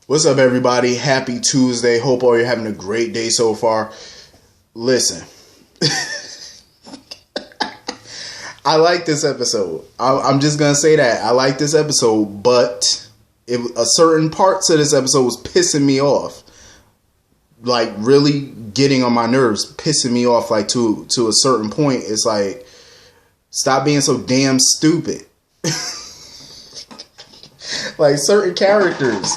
What's up, everybody? Happy Tuesday. Hope all you're having a great day so far. Listen, I like this episode. I'm just going to say that. I like this episode, but certain parts of this episode was pissing me off. Like, really getting on my nerves, pissing me off, like, to a certain point. It's like, stop being so damn stupid. Like, certain characters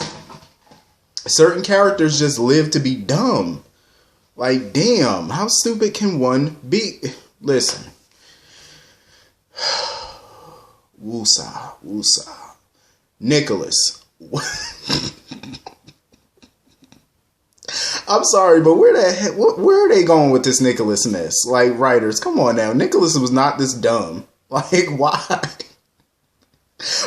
just live to be dumb. Like, damn, how stupid can one be? Listen. Woosah. Nikolas. I'm sorry, but where are they going with this Nikolas mess? Like, writers, come on now. Nikolas was not this dumb. Like, why?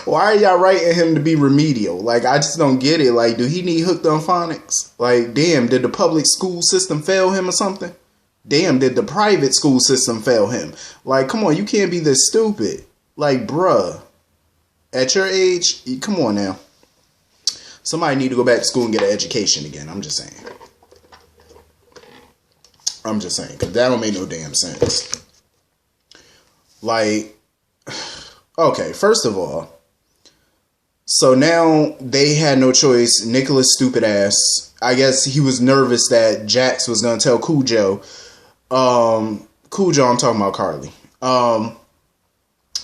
Why are y'all writing him to be remedial? Like, I just don't get it. Like, do he need hooked on phonics? Like, damn, did the public school system fail him or something? Damn, did the private school system fail him? Like, come on, you can't be this stupid. Like, bruh, at your age, come on now. Somebody need to go back to school and get an education again. I'm just saying. Because that don't make no damn sense. Like, okay, first of all, so now they had no choice. Nikolas' stupid ass, I guess he was nervous that Jax was going to tell Cujo. Cujo, I'm talking about Carly.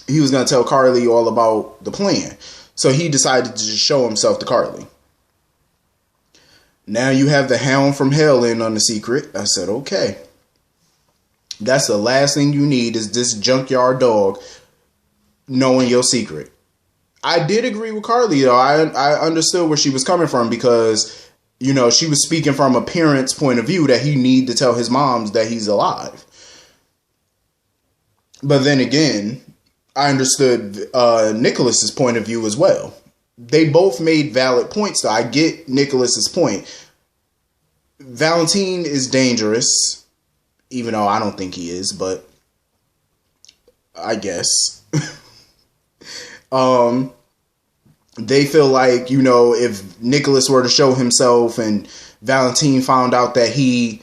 He was going to tell Carly all about the plan. So he decided to just show himself to Carly. Now you have the Hound from Hell in on the secret. I said, okay. That's the last thing you need is this junkyard dog knowing your secret. I did agree with Carly, though. I understood where she was coming from because, you know, she was speaking from a parent's point of view that he need to tell his moms that he's alive. But then again, I understood Nikolas's point of view as well. They both made valid points, though. I get Nikolas's point. Valentin is dangerous, even though I don't think he is, but I guess. They feel like, you know, if Nikolas were to show himself and Valentin found out that he,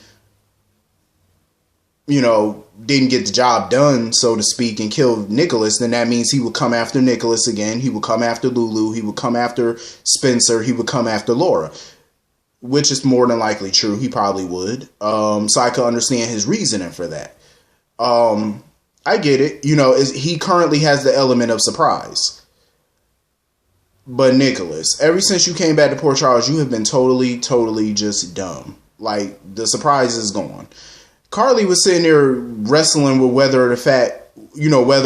you know, didn't get the job done, so to speak, and killed Nikolas, then that means he would come after Nikolas again. He would come after Lulu. He would come after Spencer. He would come after Laura, which is more than likely true. He probably would. So I could understand his reasoning for that. I get it. You know, he currently has the element of surprise. But Nikolas, ever since you came back to Port Charles, you have been totally just dumb. Like, the surprise is gone. Carly was sitting there wrestling with whether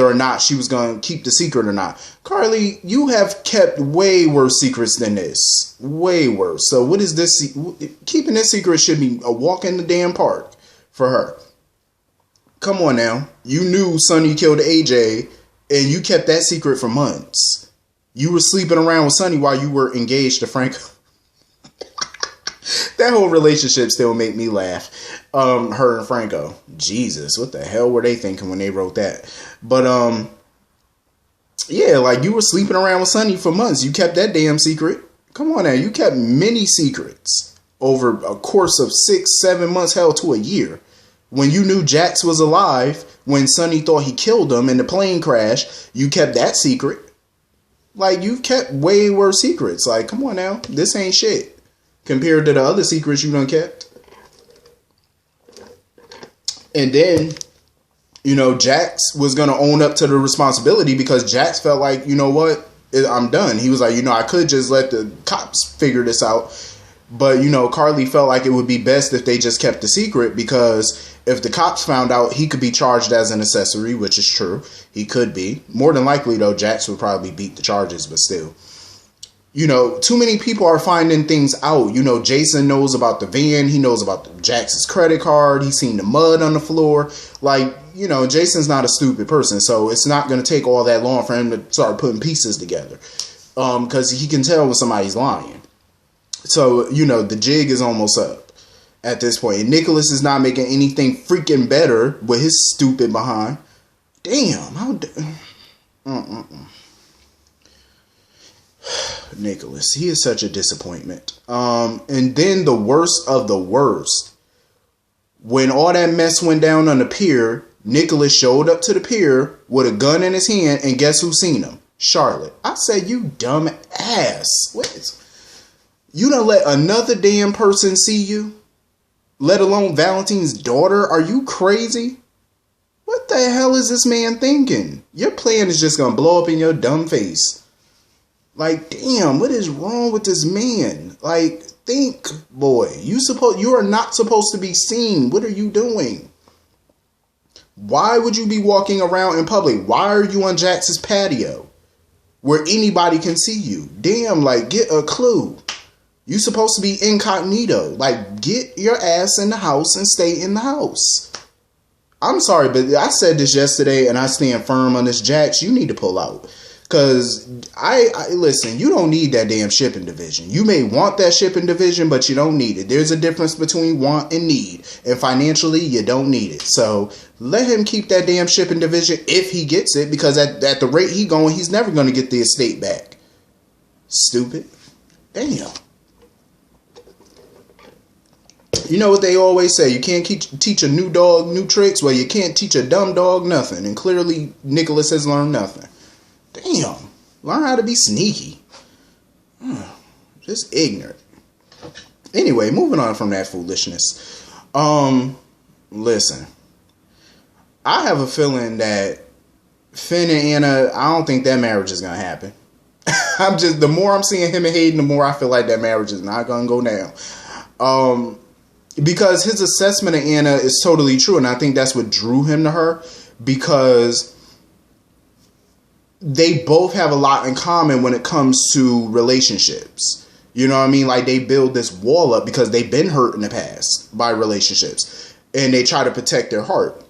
or not she was going to keep the secret or not. Carly, you have kept way worse secrets than this. Way worse. So what is this? Keeping this secret should be a walk in the damn park for her. Come on now. You knew Sonny killed AJ and you kept that secret for months. You were sleeping around with Sonny while you were engaged to Franco. That whole relationship still make me laugh. Her and Franco. Jesus, what the hell were they thinking when they wrote that? But, yeah, like, you were sleeping around with Sonny for months. You kept that damn secret. Come on now. You kept many secrets over a course of 6-7 months, hell, to a year. When you knew Jax was alive, when Sonny thought he killed him in the plane crash, you kept that secret. Like, you've kept way worse secrets. Like, come on now. This ain't shit compared to the other secrets you done kept. And then, you know, Jax was going to own up to the responsibility because Jax felt like, you know what, I'm done. He was like, you know, I could just let the cops figure this out. But, you know, Carly felt like it would be best if they just kept the secret because if the cops found out, he could be charged as an accessory, which is true. He could be. More than likely, though, Jax would probably beat the charges, but still. You know, too many people are finding things out. You know, Jason knows about the van. He knows about Jax's credit card. He's seen the mud on the floor. Like, you know, Jason's not a stupid person. So it's not going to take all that long for him to start putting pieces together. Because he can tell when somebody's lying. So, you know, the jig is almost up at this point. And Nikolas is not making anything freaking better with his stupid behind. Damn. Nikolas, he is such a disappointment. And then the worst of the worst, when all that mess went down on the pier, Nikolas showed up to the pier with a gun in his hand, and guess who seen him? Charlotte. I said, you dumb ass. You done let another damn person see you? Let alone Valentin's daughter? Are you crazy? What the hell is this man thinking? Your plan is just gonna blow up in your dumb face. Like, damn, what is wrong with this man? Like, think, boy. You are not supposed to be seen. What are you doing? Why would you be walking around in public? Why are you on Jax's patio where anybody can see you? Damn, like, get a clue. You supposed to be incognito. Like, get your ass in the house and stay in the house. I'm sorry, but I said this yesterday, and I stand firm on this, Jax. You need to pull out. Because, listen, you don't need that damn shipping division. You may want that shipping division, but you don't need it. There's a difference between want and need. And financially, you don't need it. So, let him keep that damn shipping division if he gets it. Because at the rate he going, he's never going to get the estate back. Stupid. Damn. You know what they always say, you can't teach a new dog new tricks. Well, you can't teach a dumb dog nothing. And clearly, Nikolas has learned nothing. Damn. Learn how to be sneaky. Just ignorant. Anyway, moving on from that foolishness. Listen. I have a feeling that Finn and Anna, I don't think that marriage is going to happen. The more I'm seeing him and Hayden, the more I feel like that marriage is not going to go down. Because his assessment of Anna is totally true. And I think that's what drew him to her. Because they both have a lot in common when it comes to relationships. You know what I mean? Like, they build this wall up because they've been hurt in the past by relationships. And they try to protect their heart.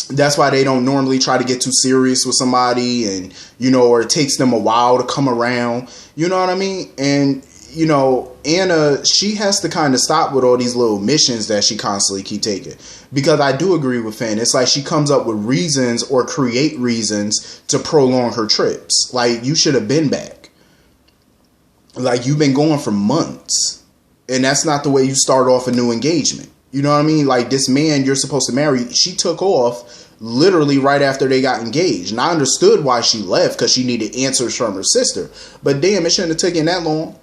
That's why they don't normally try to get too serious with somebody. And, you know, or it takes them a while to come around. You know what I mean? And, you know, Anna, she has to kind of stop with all these little missions that she constantly keep taking. Because I do agree with Finn. It's like she comes up with reasons or create reasons to prolong her trips. Like, you should have been back. Like, you've been going for months. And that's not the way you start off a new engagement. You know what I mean? Like, this man you're supposed to marry, she took off literally right after they got engaged. And I understood why she left, because she needed answers from her sister. But damn, it shouldn't have taken that long.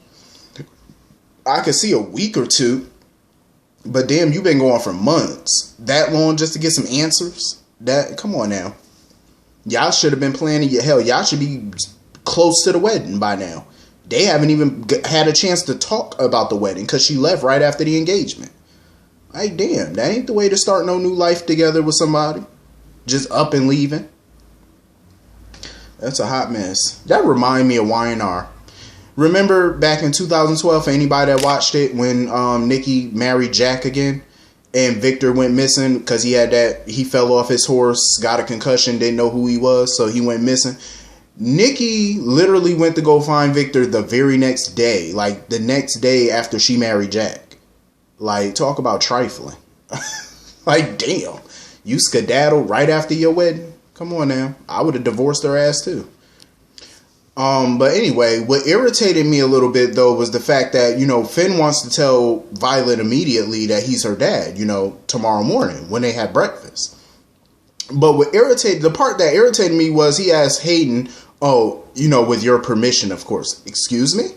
I could see a week or two, but damn, you've been going for months. That long just to get some answers? Come on now. Y'all should have been planning your hell. Y'all should be close to the wedding by now. They haven't even had a chance to talk about the wedding because she left right after the engagement. Like, damn, that ain't the way to start no new life together with somebody. Just up and leaving. That's a hot mess. That remind me of Y&R. Remember back in 2012, for anybody that watched it, when Nikki married Jack again and Victor went missing because he fell off his horse, got a concussion, didn't know who he was, so he went missing. Nikki literally went to go find Victor the very next day, like the next day after she married Jack. Like, talk about trifling. Like, damn, you skedaddled right after your wedding? Come on now. I would have divorced her ass too. But anyway, what irritated me a little bit, though, was the fact that, you know, Finn wants to tell Violet immediately that he's her dad, you know, tomorrow morning when they have breakfast. But the part that irritated me was he asked Hayden, oh, you know, with your permission, of course. Excuse me?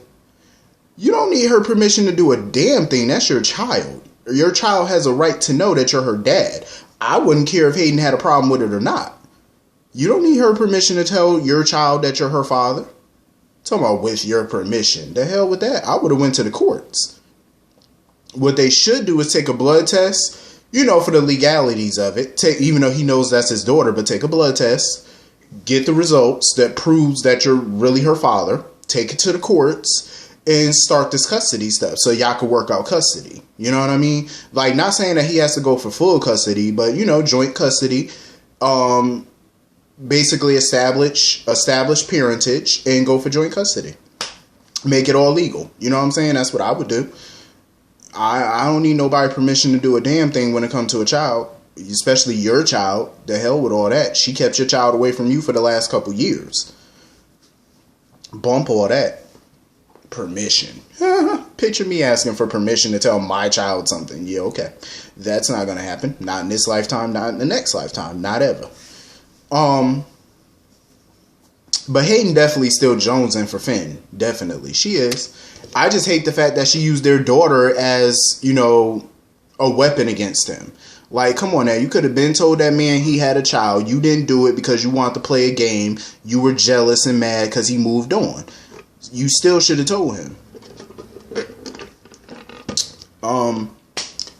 You don't need her permission to do a damn thing. That's your child. Your child has a right to know that you're her dad. I wouldn't care if Hayden had a problem with it or not. You don't need her permission to tell your child that you're her father. Talking about with your permission. The hell with that. I would have went to the courts. What they should do is take a blood test, you know, for the legalities of it. Even though he knows that's his daughter, but take a blood test. Get the results that proves that you're really her father. Take it to the courts and start this custody stuff so y'all can work out custody. You know what I mean? Like, not saying that he has to go for full custody, but, you know, joint custody. Basically establish parentage and go for joint custody. Make it all legal. You know what I'm saying? That's what I would do. I don't need nobody permission to do a damn thing when it comes to a child, especially your child. The hell with all that. She kept your child away from you for the last couple years. Bump all that. Permission. Picture me asking for permission to tell my child something. Yeah, okay. That's not going to happen. Not in this lifetime, not in the next lifetime, not ever. But Hayden definitely still jonesing for Finn. Definitely. She is. I just hate the fact that she used their daughter as, you know, a weapon against him. Like, come on now. You could have been told that man he had a child. You didn't do it because you wanted to play a game. You were jealous and mad because he moved on. You still should have told him.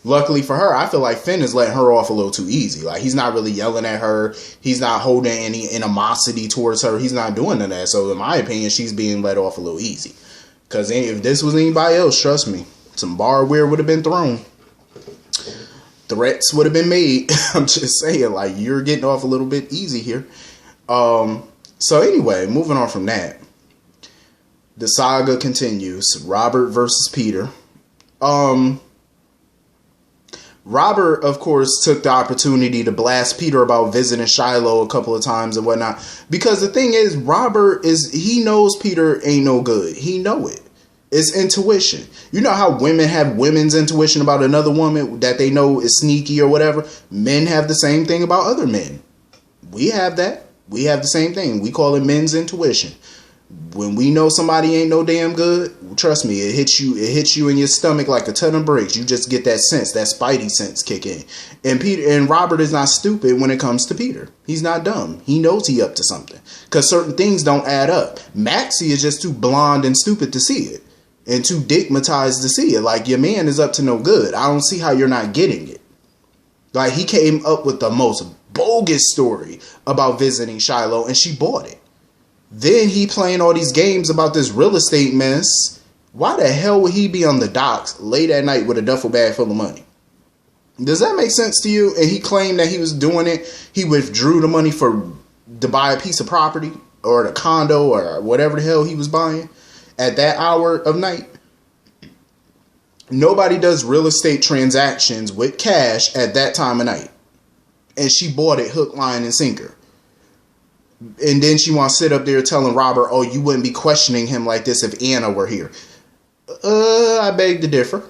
Luckily for her, I feel like Finn is letting her off a little too easy. Like, he's not really yelling at her. He's not holding any animosity towards her. He's not doing none of that. So, in my opinion, she's being let off a little easy. Because if this was anybody else, trust me, some barbed wire would have been thrown. Threats would have been made. I'm just saying, like, you're getting off a little bit easy here. So, anyway, moving on from that. The saga continues. Robert versus Peter. Robert, of course, took the opportunity to blast Peter about visiting Shiloh a couple of times and whatnot. Because the thing is, Robert he knows Peter ain't no good. He know it. It's intuition. You know how women have women's intuition about another woman that they know is sneaky or whatever? Men have the same thing about other men. We have that. We have the same thing. We call it men's intuition. When we know somebody ain't no damn good, trust me, it hits you in your stomach like a ton of bricks. You just get that sense, that spidey sense kick in. And Robert is not stupid when it comes to Peter. He's not dumb. He knows he up to something. Because certain things don't add up. Maxie is just too blonde and stupid to see it. And too digmatized to see it. Like, your man is up to no good. I don't see how you're not getting it. Like, he came up with the most bogus story about visiting Shiloh, and she bought it. Then he playing all these games about this real estate mess. Why the hell would he be on the docks late at night with a duffel bag full of money? Does that make sense to you? And he claimed that he was doing it. He withdrew the money to buy a piece of property or a condo or whatever the hell he was buying at that hour of night. Nobody does real estate transactions with cash at that time of night. And she bought it hook, line, and sinker. And then she wants to sit up there telling Robert, oh, you wouldn't be questioning him like this if Anna were here. I beg to differ.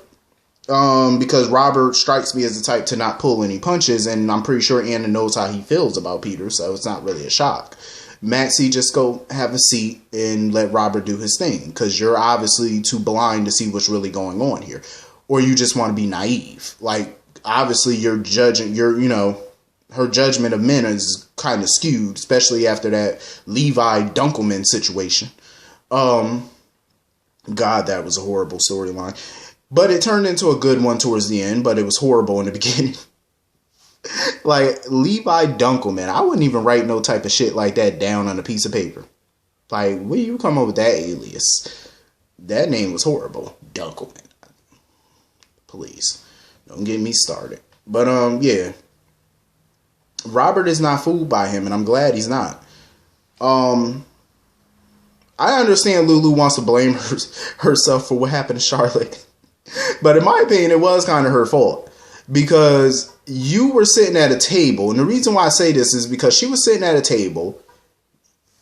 Because Robert strikes me as the type to not pull any punches. And I'm pretty sure Anna knows how he feels about Peter. So it's not really a shock. Maxie, just go have a seat and let Robert do his thing. Because you're obviously too blind to see what's really going on here. Or you just want to be naive. Like, obviously you're judging, her judgment of men is kind of skewed, especially after that Levi Dunkelman situation. God, that was a horrible storyline. But it turned into a good one towards the end, but it was horrible in the beginning. Like, Levi Dunkelman, I wouldn't even write no type of shit like that down on a piece of paper. Like, where you come up with that alias? That name was horrible. Dunkelman. Please, don't get me started. But, yeah. Robert is not fooled by him, and I'm glad he's not. I understand Lulu wants to blame herself for what happened to Charlotte. But in my opinion, it was kind of her fault. Because you were sitting at a table, and the reason why I say this is because she was sitting at a table.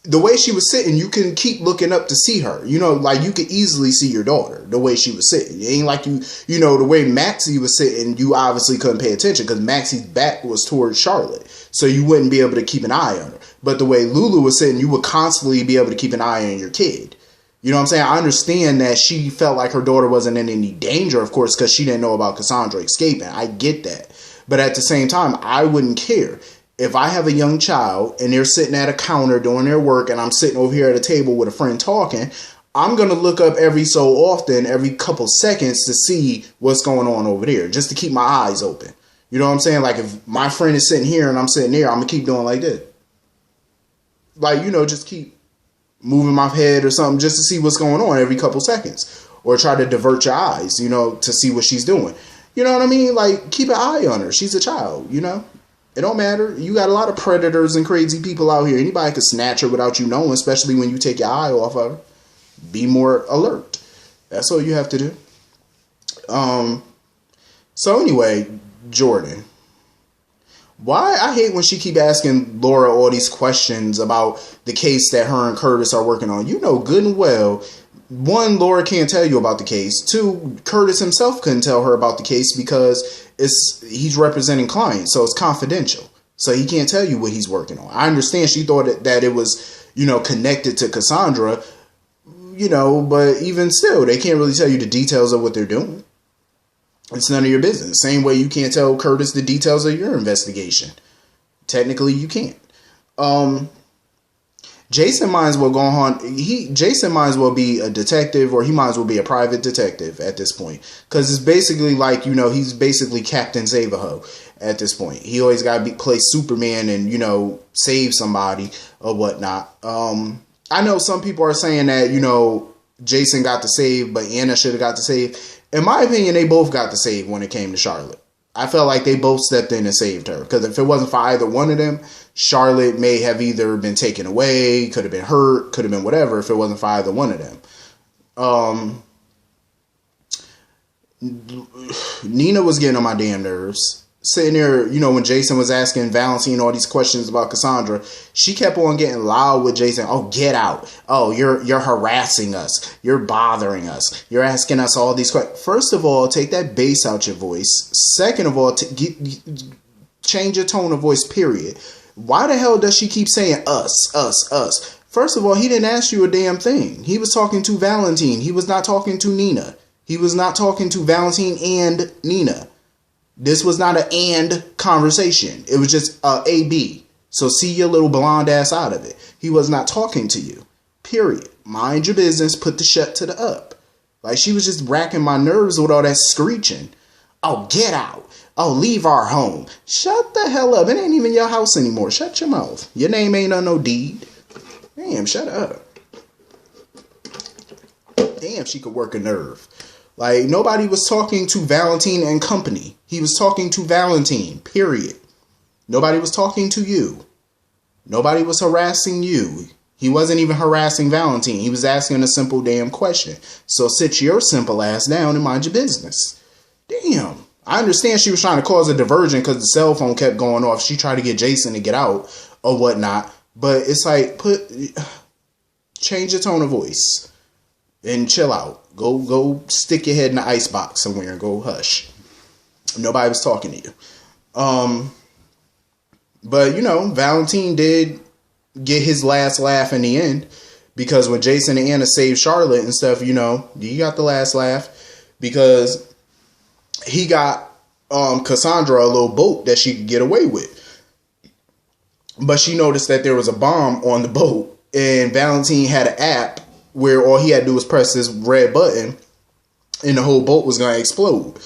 The way she was sitting, you can keep looking up to see her. You know, like, you could easily see your daughter, the way she was sitting. It ain't like the way Maxie was sitting, you obviously couldn't pay attention because Maxie's back was towards Charlotte. So you wouldn't be able to keep an eye on her. But the way Lulu was sitting, you would constantly be able to keep an eye on your kid. You know what I'm saying? I understand that she felt like her daughter wasn't in any danger, of course, because she didn't know about Cassandra escaping. I get that. But at the same time, I wouldn't care. If I have a young child and they're sitting at a counter doing their work and I'm sitting over here at a table with a friend talking, I'm going to look up every so often, every couple seconds to see what's going on over there, just to keep my eyes open. You know what I'm saying? Like, if my friend is sitting here and I'm sitting there, I'm going to keep doing like this. Like, just keep moving my head or something just to see what's going on every couple seconds. Or try to divert your eyes, to see what she's doing. You know what I mean? Like, keep an eye on her. She's a child, It don't matter. You got a lot of predators and crazy people out here. Anybody could snatch her without you knowing, especially when you take your eye off of her. Be more alert. That's all you have to do. So anyway, Jordan. Why I hate when she keep asking Laura all these questions about the case that her and Curtis are working on. You know good and well one, Laura can't tell you about the case. Two, Curtis himself couldn't tell her about the case because he's representing clients, so it's confidential. So he can't tell you what he's working on. I understand she thought that it was, connected to Cassandra, but even still, they can't really tell you the details of what they're doing. It's none of your business. Same way you can't tell Curtis the details of your investigation. Technically, you can't. Jason might as well go on. Jason might as well be a detective, or he might as well be a private detective at this point, because it's basically like he's basically Captain Save-A-Ho at this point. He always got to play Superman and save somebody or whatnot. I know some people are saying that Jason got to save, but Anna should have got to save. In my opinion, they both got to save when it came to Charlotte. I felt like they both stepped in and saved her, because if it wasn't for either one of them, Charlotte may have either been taken away, could have been hurt, could have been whatever, if it wasn't for either one of them. Nina was getting on my damn nerves. Sitting there, when Jason was asking Valentin all these questions about Cassandra, she kept on getting loud with Jason. Oh, get out. Oh, you're harassing us. You're bothering us. You're asking us all these questions. First of all, take that bass out your voice. Second of all, change your tone of voice, period. Why the hell does she keep saying us, us, us? First of all, he didn't ask you a damn thing. He was talking to Valentin. He was not talking to Nina. He was not talking to Valentin and Nina. This was not an and conversation. It was just A-B. So see your little blonde ass out of it. He was not talking to you. Period. Mind your business. Put the shut to the up. Like, she was just racking my nerves with all that screeching. Oh, get out. Oh, leave our home. Shut the hell up. It ain't even your house anymore. Shut your mouth. Your name ain't on no deed. Damn, shut up. Damn, she could work a nerve. Like, nobody was talking to Valentin and company. He was talking to Valentin, period. Nobody was talking to you. Nobody was harassing you. He wasn't even harassing Valentin. He was asking a simple damn question. So sit your simple ass down and mind your business. Damn. I understand she was trying to cause a diversion because the cell phone kept going off. She tried to get Jason to get out or whatnot. But it's like, change your tone of voice and chill out. Go stick your head in the icebox somewhere and go hush. Nobody was talking to you. But, Valentin did get his last laugh in the end, because when Jason and Anna saved Charlotte and stuff, he got the last laugh because he got Cassandra a little boat that she could get away with. But she noticed that there was a bomb on the boat, and Valentin had an app where all he had to do was press this red button and the whole boat was going to explode.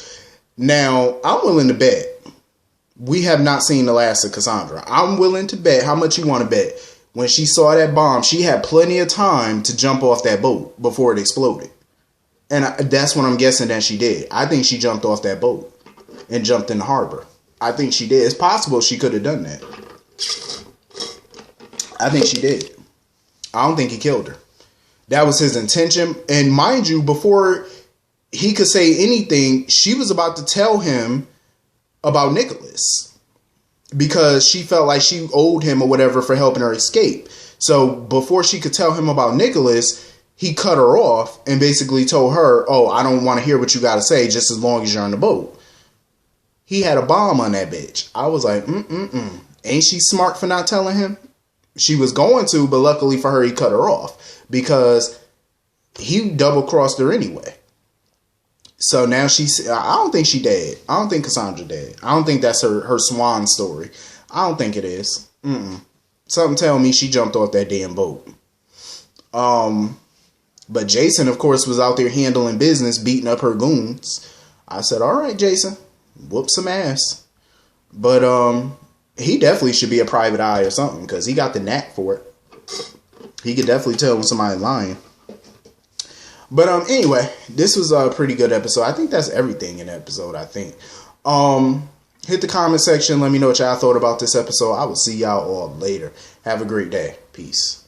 Now, I'm willing to bet we have not seen the last of Cassandra. I'm willing to bet, how much you want to bet, when she saw that bomb, she had plenty of time to jump off that boat before it exploded. And that's what I'm guessing that she did. I think she jumped off that boat and jumped in the harbor. I think she did. It's possible she could have done that. I think she did. I don't think he killed her. That was his intention. And mind you, before he could say anything, she was about to tell him about Nikolas, because she felt like she owed him or whatever for helping her escape. So before she could tell him about Nikolas, he cut her off and basically told her, oh, I don't want to hear what you got to say just as long as you're on the boat. He had a bomb on that bitch. I was like, Ain't she smart for not telling him? She was going to, but luckily for her, he cut her off because he double-crossed her anyway. So now I don't think she dead. I don't think Cassandra dead. I don't think that's her swan story. I don't think it is. Something tell me she jumped off that damn boat. But Jason, of course, was out there handling business, beating up her goons. I said, all right, Jason, whoop some ass. But he definitely should be a private eye or something, because he got the knack for it. He could definitely tell when somebody's lying. But anyway, this was a pretty good episode. I think that's everything in the episode, I think. Hit the comment section. Let me know what y'all thought about this episode. I will see y'all all later. Have a great day. Peace.